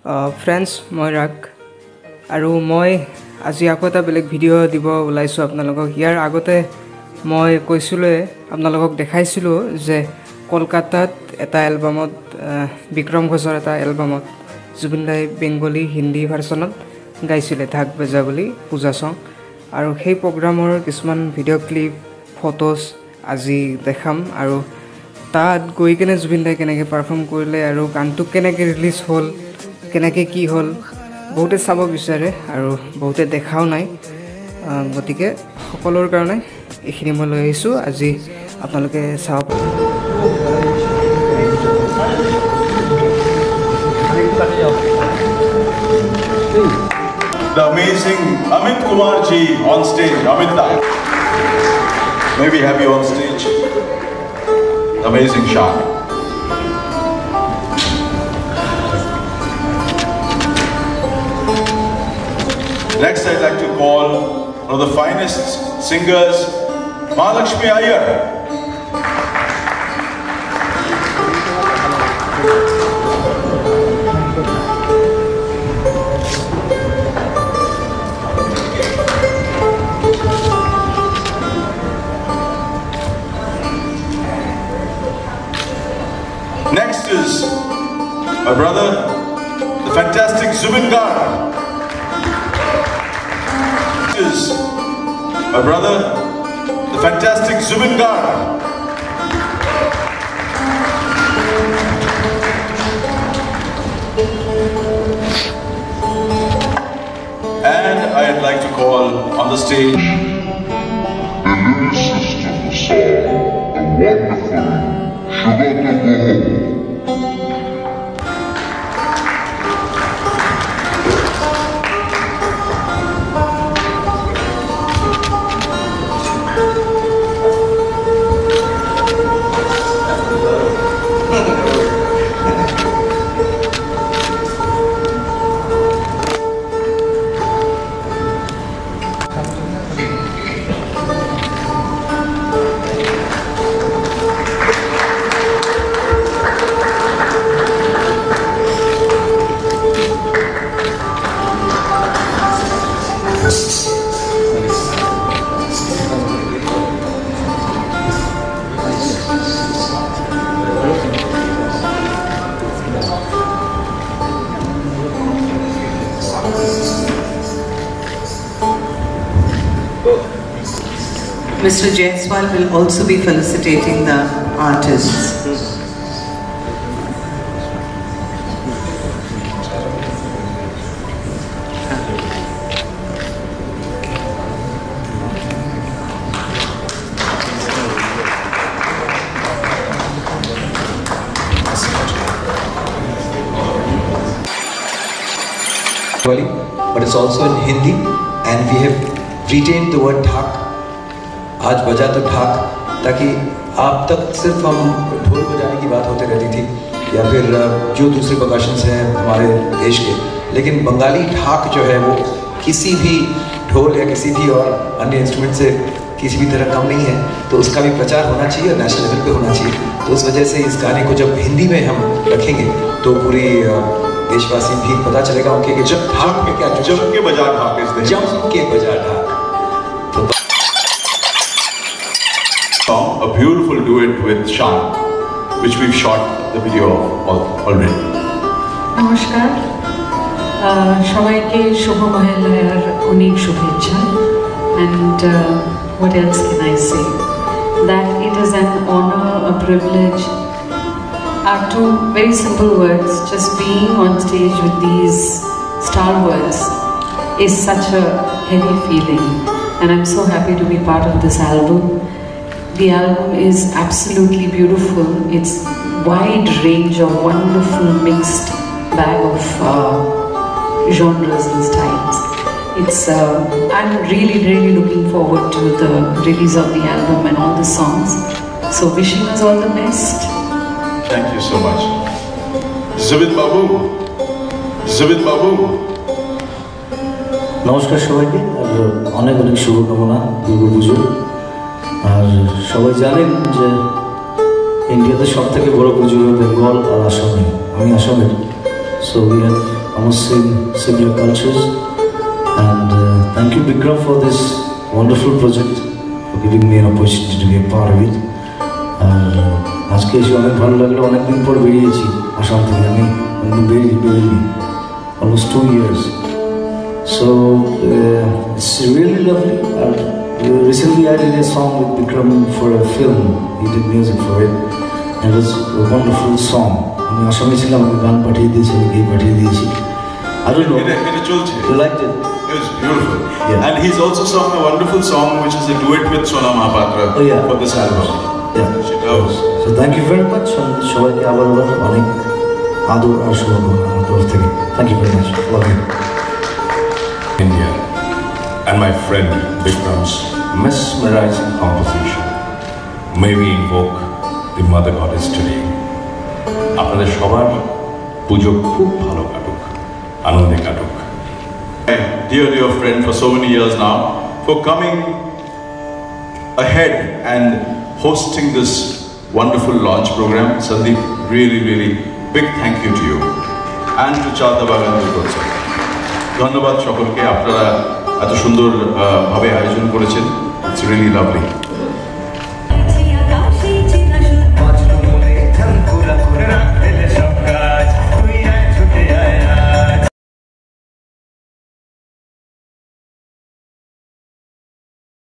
Friends मैं राग और मैं आज आको एटा बेलेग भिडिओ দিব ওলাইছো আপোনালোকক ইয়াৰ আগতে মই কৈছিলো আপোনালোকক দেখাইছিলো যে কলকাতাত এটা এলবামত বিক্ৰম ঘোষৰ এটা এলবামত জুবিন দাই বেঙ্গলী হিন্দী ভাৰ্চনত গাইছিলে ঢাক বজা বুলি পূজা সং আৰু সেই প্ৰগ্ৰামৰ কিছুমান ভিডিও ক্লিপ ফটোজ আজি দেখাম আৰু তাত গৈ কেনে জুবিন দাই কেনেকৈ পাৰফৰ্ম কৰিলে আৰু গানটো কেনেকৈ ৰিলিজ হ'ল কেনেকৈ কি হ'ল বহুতে চাব বিচাৰে আৰু বহুতে দেখাও নাই গতিকে সকলোৰ কাৰণে এইখিনি মই লৈ আহিছো আজি আপোনালোকে চাব The amazing Amit Kumar ji on stage. Amit da. May we have you on stage? Amazing shot. Next, I'd like to call one of the finest singers, Mahalakshmi Iyer. Next is my brother, the fantastic Zubin Garg. Is my brother, the fantastic Zubin Garg. And I'd like to call on the stage the lyricist of the song, the wonderful Sugar Duggal. Mr. Jaiswal will also be felicitating the artists. But it's also in Hindi, and we have retained the word dhak. आज बजा तो ढाक, ताकि आप तक सिर्फ हम ढोल बजाने की बात होते रहती थी या फिर जो दूसरे परकशंस हैं हमारे देश के, लेकिन बंगाली ढाक जो है वो किसी भी ढोल या किसी भी और अन्य इंस्ट्रूमेंट से किसी भी तरह कम नहीं है, तो उसका भी प्रचार होना चाहिए और नेशनल लेवल पे होना चाहिए। तो उस वजह से इस गाने को जब हिंदी में हम रखेंगे तो पूरी देशवासी भी पता चलेगा उनके कि जब ढाक में क्या जम के बजा ढाक, जम के बजा ढाक। A beautiful duet with Shan, which we've shot the video of already. Namaskar. সবাইকে শুভ মহালয়ার অনেক শুভেচ্ছা। And what else can I say? That it is an honor, a privilege. Are two very simple words. Just being on stage with these stalwarts is such a heavy feeling, and I'm so happy to be part of this album. The album is absolutely beautiful. It's wide range of wonderful mixed bag of genres and styles. I'm really looking forward to the release of the album and all the songs. So wishing us all the best. Thank you so much. Zubin Babu. Zubin Babu. নমস্কার সবাইকে আর অনেক অনেক শুভকামনা দুর্গাপুজোর। আর সবাই জানেন যে ইন্ডিয়াতে সবথেকে বড় পুজো বেঙ্গল আর আসামে। আমি আসামের। So we have almost similar cultures. And thank you, Bikram, for this wonderful project, for giving me an opportunity to be a part of it. আজকে এসে অনেক ভালো লাগলো, অনেকদিন পর বেরিয়েছি আসাম থেকে, আমি অনেকদিন বেরিয়ে almost 2 years. So it's really lovely. Recently I did a song with Bikram for a film. He did music for it. It was a wonderful song. আমি আসামে ছিলাম, আমি গান পাঠিয়ে দিয়েছি, আমি গিয়ে পাঠিয়ে দিয়েছি। I don't know. You liked it? It was beautiful. Yeah. And he's also sung a wonderful song which is a duet with Sona Mahapatra for this album. Yeah. She knows. So thank you very much. সবাইকে আবার অনেক আদর আর শুভকামনা আমার তরফ থেকে। Thank you very much. Love you. India and my friend Bikram's mesmerizing composition. May we invoke the Mother Goddess today. আপনাদের সবার পুজো খুব ভালো কাটুক, আনন্দে কাটুক। My dear friend for so many years now, for coming ahead and hosting this wonderful launch program. Sandeep, really big thank you to you and to Chadda Bagan also. ধন্যবাদ সকলকে, আপনারা এত সুন্দর ভাবে আয়োজন করেছেন। It's really lovely.